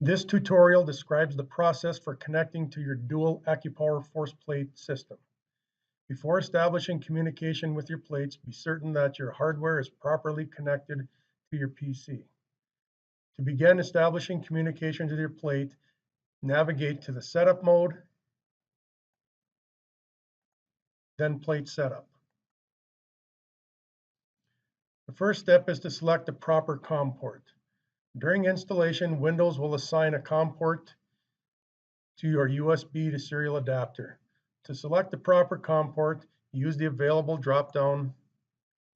This tutorial describes the process for connecting to your dual AccuPower force plate system. Before establishing communication with your plates, be certain that your hardware is properly connected to your PC. To begin establishing communication with your plate, navigate to the Setup mode, then Plate Setup. The first step is to select the proper COM port. During installation, Windows will assign a COM port to your USB to serial adapter. To select the proper COM port, use the available drop-down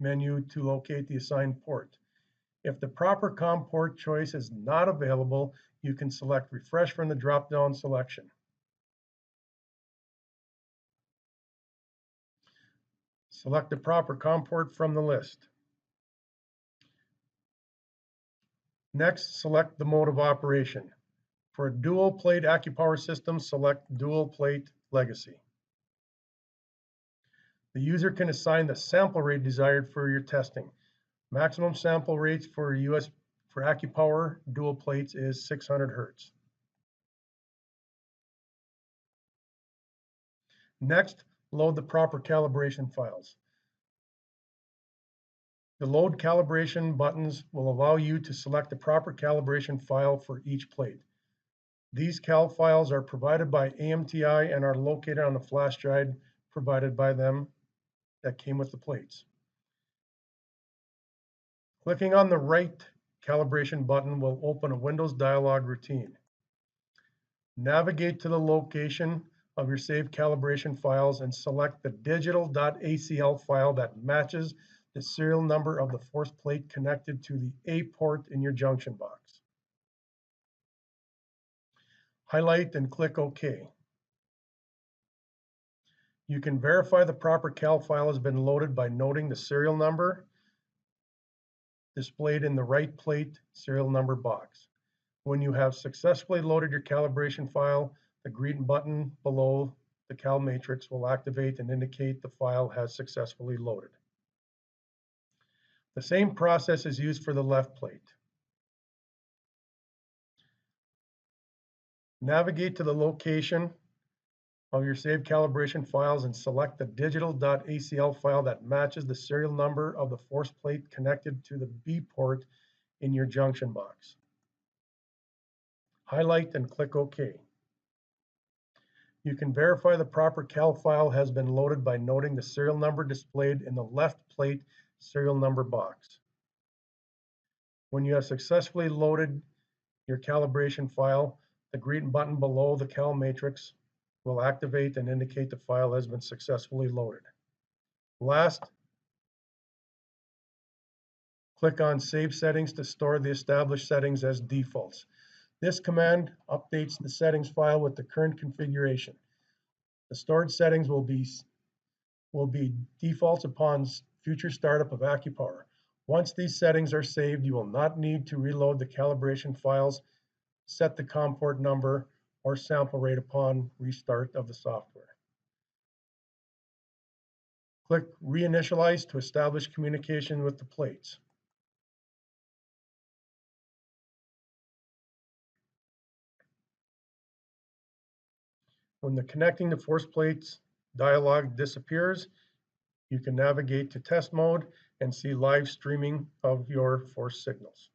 menu to locate the assigned port. If the proper COM port choice is not available, you can select Refresh from the drop-down selection. Select the proper COM port from the list. Next, select the mode of operation. For a dual plate AccuPower system, select Dual Plate Legacy. The user can assign the sample rate desired for your testing. Maximum sample rates for AccuPower dual plates is 600 Hertz. Next, load the proper calibration files. The load calibration buttons will allow you to select the proper calibration file for each plate. These cal files are provided by AMTI and are located on the flash drive provided by them that came with the plates. Clicking on the right calibration button will open a Windows dialog routine. Navigate to the location of your saved calibration files and select the digital.acl file that matches the serial number of the force plate connected to the A port in your junction box. Highlight and click OK. You can verify the proper cal file has been loaded by noting the serial number displayed in the right plate serial number box. When you have successfully loaded your calibration file, the green button below the cal matrix will activate and indicate the file has successfully loaded. The same process is used for the left plate. Navigate to the location of your saved calibration files and select the digital.acl file that matches the serial number of the force plate connected to the B port in your junction box. Highlight and click OK. You can verify the proper cal file has been loaded by noting the serial number displayed in the left plate serial number box. When you have successfully loaded your calibration file, the green button below the cal matrix will activate and indicate the file has been successfully loaded. Last, click on Save Settings to store the established settings as defaults. This command updates the settings file with the current configuration. The stored settings will be defaults upon future startup of AccuPower. Once these settings are saved, you will not need to reload the calibration files, set the COM port number, or sample rate upon restart of the software. Click Reinitialize to establish communication with the plates. When the Connecting to Force Plates dialog disappears, you can navigate to test mode and see live streaming of your force signals.